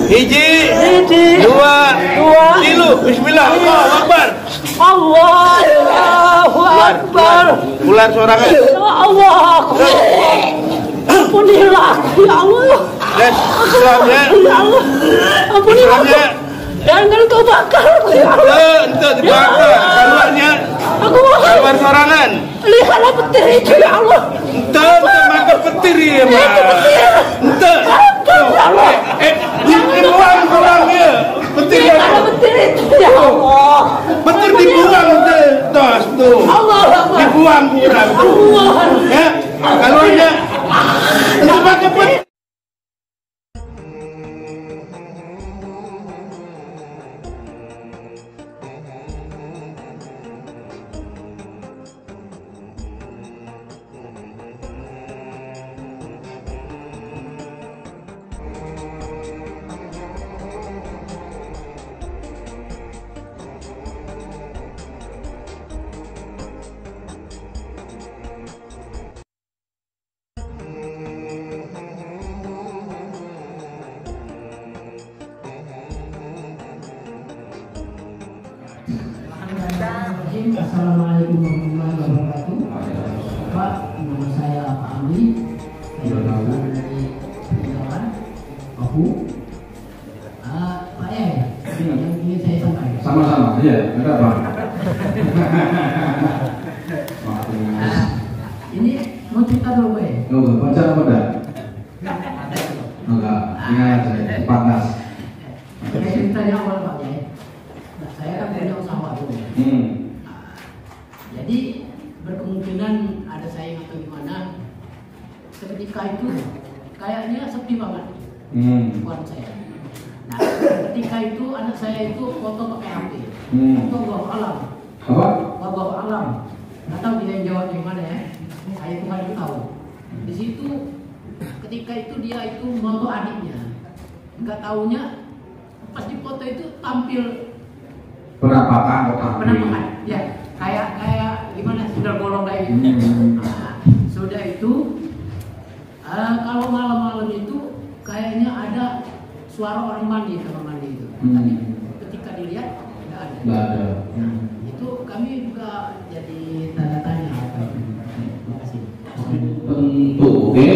Hiji, dua, tilu. Bismillah. Allahu Akbar. Allahu Akbar. Ular sorangan. Allah Akbar. Ampunilah ya Allah. Dan Islamnya. Ya Allah. Ampunilah. Jangan kau bakar ya Allah. Ente dibakar. Keluarnya. Aku mohon. Keluar sorangan. Lihatlah petir itu ya Allah. Ente makan petir ya mah. Ente. Ya Allah. Dibuang orangnya. Petirnya. Lihatlah petir itu ya Allah. Petir dibuang tuh. Tos tuh. Allah Akbar. Dibuang kurang tuh. Ya. Keluarnya. Ente makan petir. Assalamualaikum warahmatullahi wabarakatuh. Pak, nama saya Pak Amri. Saya dari Jalan Paku. Pak yang ingin saya sampaikan. Sama-sama, iya, enggak Pak. Ini mau cerita dulu Pak. Enggak, baca apa enggak? Enggak, ingat saya, panas. Saya ceritanya awal Pak ya. Saya kan punya usaha dulu. Jadi berkemungkinan ada saing atau gimana. Seketika itu kayaknya sepi banget warung saya. Nah, ketika itu anak saya itu foto pakai HP. Foto wallahu alam. Apa? Wallahu alam. Nggak tahu dia yang jawab gimana ya. Saya Tuhan yang tahu. Di situ ketika itu dia itu foto adiknya. Nggak taunya pas di foto itu tampil Penampakan. Ya. Kayak gimana sudah bolong kayak gitu. Nah, sudah itu kalau malam-malam itu kayaknya ada suara orang mandi kamar mandi itu. Tapi ketika dilihat tidak ada. Nah, itu kami juga jadi tanda tanya. Terima kasih. Tentu, oke.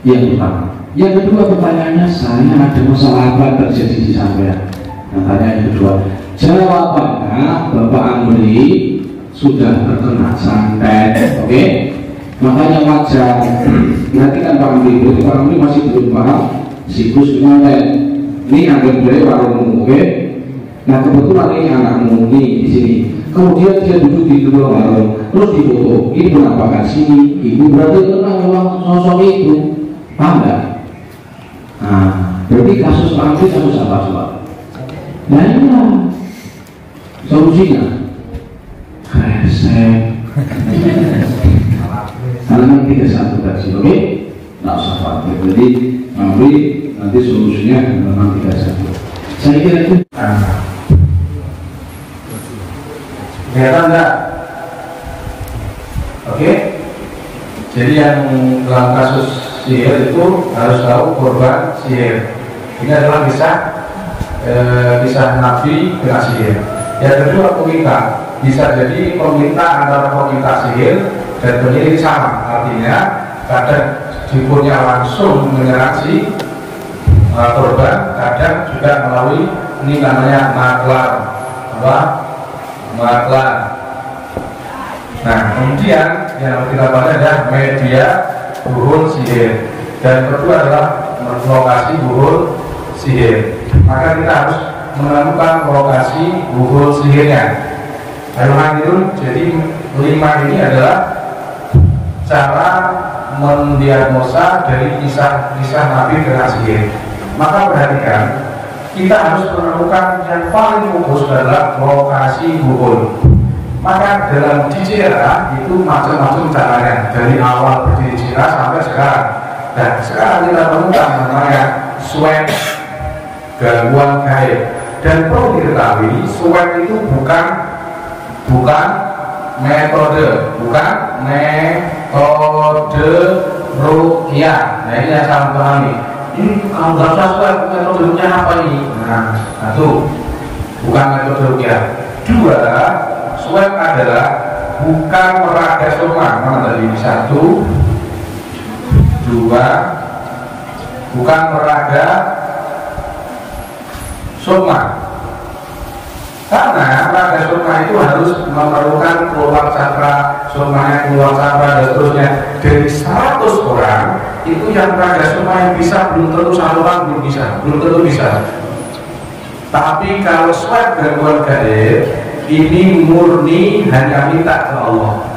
Yang pertama. Yang kedua pertanyaannya, saya ada masalah apa terjadi di sampean? Tanya yang kedua. Jawabannya Bapak Amri sudah terkena santet, oke? Makanya wajar. Nanti kan Pak Amri itu, Pak Amri masih belum paham siklus santet. Ini anggap dari warungmu, oke? Nah kebetulan ini anakmu nih di sini. Kemudian dia duduk di luar warung, terus difoto. Ini penampakan sini, ibu berarti kenal sosok itu, paham nggak? Nah, berarti kasus Pak Amri kasus apa coba? Nah inilah solusinya. Resep halaman 31 tadi, oke? Nggak usah khawatir. Jadi nanti solusinya halaman 31. Saya kira itu. Kelihatan enggak? Oke? Jadi yang dalam kasus sihir itu harus tahu korban sihir. Ini adalah kisah Nabi dengan sihir. Yang kedua peminta, bisa jadi peminta antara peminta sihir dan penyidik sama. Artinya kadang dipunya langsung menyerang si korban, kadang juga melalui ini namanya maklar. Apa? Maklar. Nah kemudian yang kita bahas adalah media buhul sihir. Dan kedua adalah lokasi buhul sihir. Maka kita harus menemukan lokasi buhul sihirnya. Ayo jadi 5 ini adalah cara mendiagnosa dari kisah Nabi dengan sihir. Maka perhatikan, kita harus menemukan yang paling fokus adalah lokasi buhul. Maka dalam Dijera itu macam-macam caranya, dari awal berdiri Dijera sampai sekarang. Dan sekarang kita temukan namanya swab gangguan gaib. Dan perlu diketahui, swab itu bukan metode ruqyah. Nah ini yang salah pahami. ini kalau nggak usah swab, metode rukyah apa ini? Nah, satu, bukan metode rukyah. Dua, swab adalah bukan meraga soma. Mana tadi? Satu, dua, bukan meraga soma. Karena meraga soma itu harus memerlukan keluar cakra, somanya keluar cakra dan seterusnya. Dari 100 orang itu yang meraga soma yang bisa belum tentu satu orang belum tentu bisa. Tapi kalau swab gangguan gaib ini murni hanya minta ke Allah.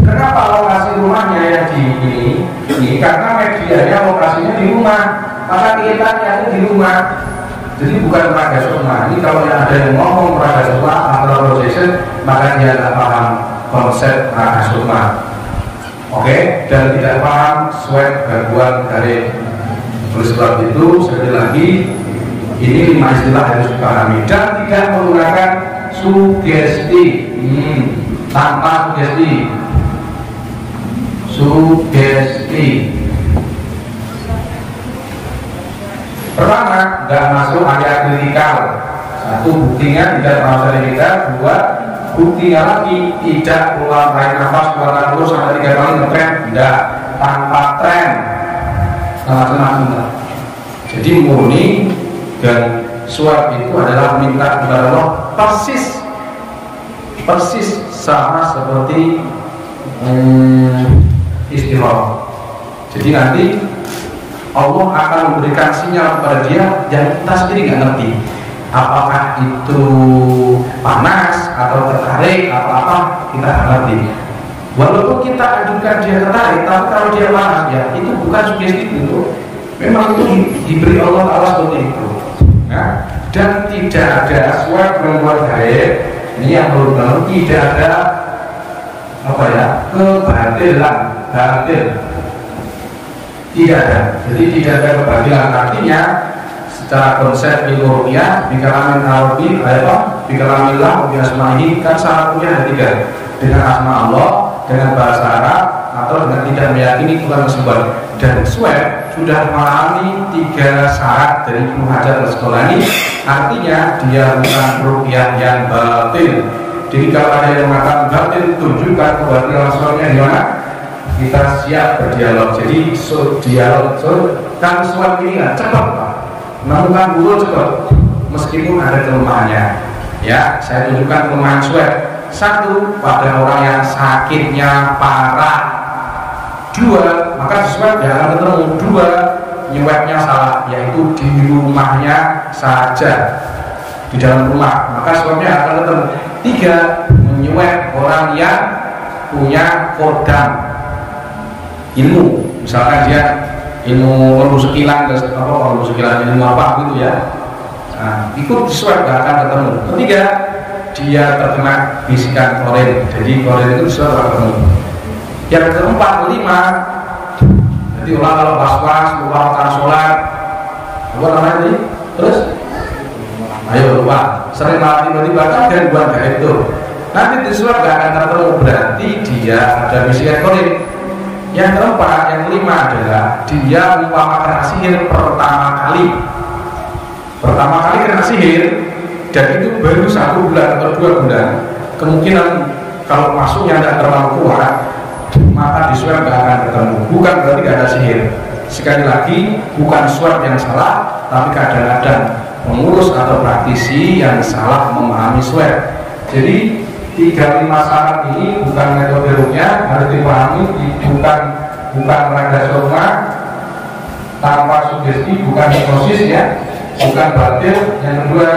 Kenapa lokasi rumahnya yang di ini? Karena medianya lokasinya di rumah, maka kita itu di rumah. Jadi bukan meraga soma. Ini kalau yang ada yang ngomong meraga soma atau projection, maka dia tidak paham konsep meraga soma. Oke, dan tidak paham swab gangguan gaib. Oleh sebab itu, sekali lagi, ini 5 istilah harus dipahami dan tidak menggunakan sugesti, tanpa sugesti. Pertama, nggak masuk area kritikal. Satu, buktinya tidak termasuk kritikal. Dua, buktinya lagi tidak keluar tarik nafas, keluar terus sampai 3 kali ngetren, tidak, tanpa tren, macam-macam. Jadi murni dan swab itu adalah minta kepada Allah persis sama seperti istigharah. Jadi nanti Allah akan memberikan sinyal kepada dia yang kita sendiri nggak ngerti apakah itu panas atau tertarik atau apa, kita nggak ngerti. Walaupun kita ajukan dia tertarik, tapi kalau dia panas ya itu bukan sugesti itu, memang itu diberi Allah Ta'ala seperti itu. Nah, dan tidak ada swab gangguan gaib ini yang baru tidak ada apa ya, kebatilan, batil. Tidak ada, jadi tidak ada kebatilan. Artinya secara konsep ilmu ruqyah bikalamin arabi apa bikalamillah biasma'i kan syaratnya ada 3, dengan asma Allah, dengan bahasa Arab, atau dengan tidak meyakini Tuhan tersebut. Dan swab sudah mengalami 3 syarat dari Ibnu Hajar Al-Asqalani. Artinya dia bukan ruqyah yang batil. Jadi kalau ada yang mengatakan batil, tunjukkan kebatilan swabnya di mana? Kita siap berdialog. Jadi dialog kan swab ini nggak cepat Pak, menemukan guru cepat meskipun ada kelemahannya. Ya, saya tunjukkan kelemahan swab. 1, pada orang yang sakitnya parah. 2, maka di swab jangan ketemu. 2, nyewabnya salah, yaitu di rumahnya saja, di dalam rumah, maka swabnya akan ketemu. 3, menyewab orang yang punya kodam ilmu, misalkan dia ilmu ilmu sekilan, ilmu apa gitu ya. Nah, ikut swab gak akan ketemu. 3, dia terkena bisikan korin, jadi korin itu swab gak ketemu. Yang keempat, 5, jadi ulang kalau was-was, lupa makan sholat, apa namanya ini? Terus, ayo lupa, sering malah tiba-tiba kan gangguan gaib itu. Nanti di swab gak akan ketemu, berarti dia ada bisikan korin. Yang keempat, yang kelima adalah dia umpamakan sihir pertama kali kena sihir, dan itu baru 1 bulan atau 2 bulan. Kemungkinan kalau masuknya tidak terlalu kuat, maka di swab gak akan ketemu. Bukan berarti gak ada sihir. Sekali lagi, bukan swab yang salah, tapi kadang-kadang pengurus atau praktisi yang salah memahami swab. Jadi 3-5 syarat ini bukan metode ruqyah, harus dipahami. Bukan meraga soma, tanpa sugesti, bukan hipnosis ya, bukan batil. Yang kedua,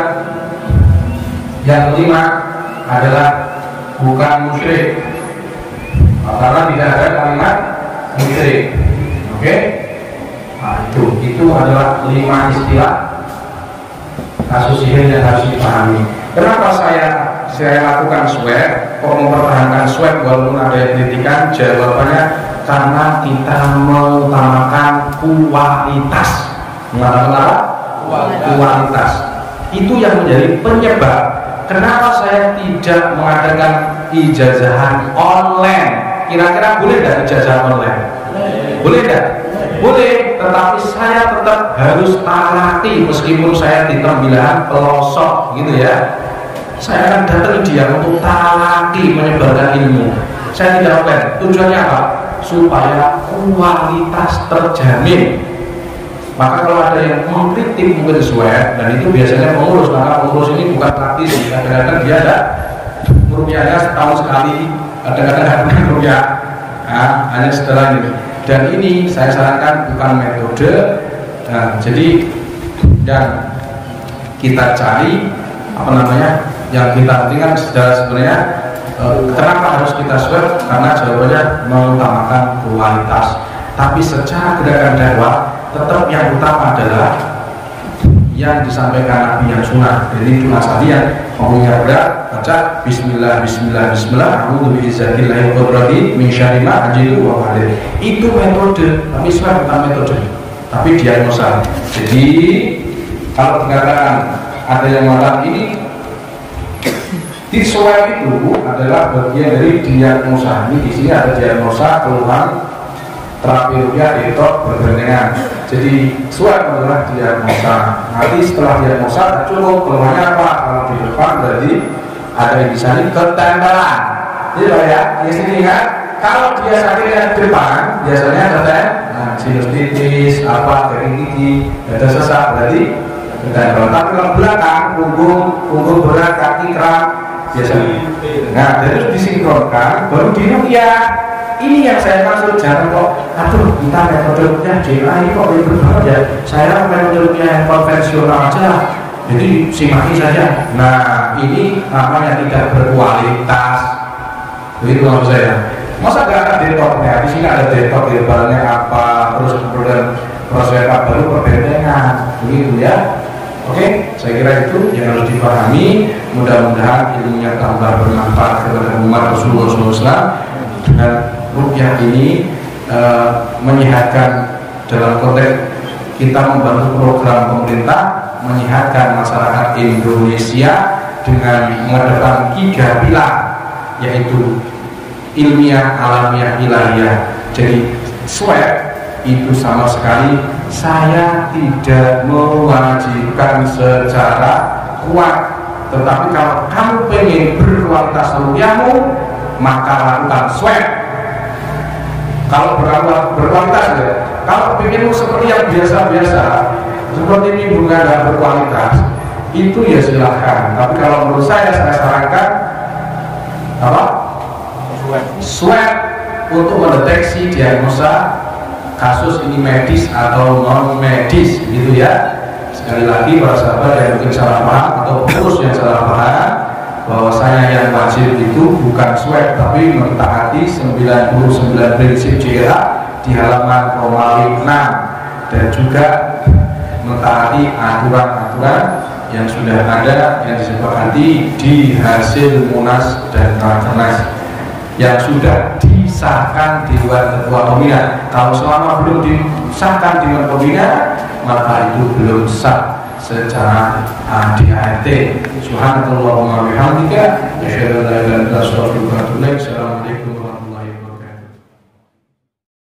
yang kelima adalah bukan musyrik, karena tidak ada kalimat musyrik. Oke? Nah, itu adalah 5 istilah kasus sihir yang harus dipahami. Kenapa saya lakukan swab, kok mempertahankan swab walaupun ada yang kritikan? Jawabannya karena kita mengutamakan kualitas. Kualitas itu yang menjadi penyebab kenapa saya tidak mengadakan ijazahan online. Kira-kira boleh tidak ijazah online? Boleh tidak? Boleh. tetapi saya tetap harus talaki meskipun saya di tembilahan pelosok gitu ya. Saya akan datang dia untuk talaki menyebarkan ilmu. Saya tidak plan. Tujuannya apa? Supaya kualitas terjamin. Maka kalau ada yang mengkritik mungkin sesuai, dan itu biasanya pengurus, maka pengurus ini bukan praktis. Kadang-kadang dia ada rupiahnya setahun sekali, kadang-kadang tidak pernah rupiah, hanya setelah ini. Dan ini saya sarankan bukan metode. Jadi yang kita cari apa namanya, yang kita pentingkan sebenarnya kenapa harus kita swab? Karena jawabannya mengutamakan kualitas. Tapi secara gerakan dakwah tetap yang utama adalah yang disampaikan Nabi yang sunnah. Jadi itu asalian ngomongnya berat, baca Bismillah, Bismillah, Bismillah. A'udzu bi'izzatillahi qudrati min syarri ma ajidu wa qadir. Itu metode, tapi swab bukan metode, tapi diagnosa. Jadi kalau dikatakan ada yang mengatakan ini swab itu adalah bagian dari diagnosa. Ini di sini ada diagnosa, keluhan, terapi rupiah, ditok, bergandengan. Jadi swab adalah diagnosa. Nanti setelah diagnosa cukup keluhannya apa? Kalau di depan berarti ada yang di sana ketempelan. Jadi ya, di sini kan. Kalau dia sakitnya di depan, biasanya ada sinusitis, apa, kering gigi, ada sesak, berarti ketempelan. Tapi kalau belakang, punggung berat, kaki kram, biasanya. Nah, terus disinkronkan, baru di rupiah. Ini yang saya maksud, jangan kok, aduh kita metode rupiah DA ini kok ribet banget ya. Saya metode rupiah yang konvensional aja, jadi simaki saja. Nah, ini namanya tidak berkualitas. Begitu maksud saya. Masa gak ada detoknya? Di sini ada detok, hebalnya apa, terus kemudian proses apa baru perbentengan, begitu ya. Oke, saya kira itu yang harus dipahami. Mudah-mudahan ilmunya tambah bermanfaat kepada umat Rasulullah SAW. Dengan rupiah ini menyehatkan dalam konteks kita membantu program pemerintah menyehatkan masyarakat Indonesia dengan mengedepankan 3 pilar, yaitu ilmiah, alamiah, ilahiyah. Jadi swab itu sama sekali saya tidak mewajibkan secara kuat, tetapi kalau kamu pengen berkualitas rupiahmu, maka lakukan swab. Kalau berkualitas ya. Kalau pengenmu seperti yang biasa-biasa, seperti ini bunga dan berkualitas, itu ya silahkan. Tapi kalau menurut saya sarankan apa? Swab untuk mendeteksi diagnosa kasus ini medis atau non medis, gitu ya. Sekali lagi para sahabat yang mungkin salah paham atau pengurus yang salah paham, bahwasanya yang wajib itu bukan swab tapi mentaati 99 prinsip JRA di halaman Romawi 6 dan juga mentaati aturan-aturan yang sudah ada yang disepakati di hasil Munas dan Rakernas yang sudah disahkan Dewan Ketua Pembina. Kalau selama belum disahkan Dewan Pembina, maka itu belum sah secara ADART. Subhanallahumma wa bihamdika, asyhadu an la ilaha illa anta, astaghfiruka wa atubu ilaik. Assalamualaikum.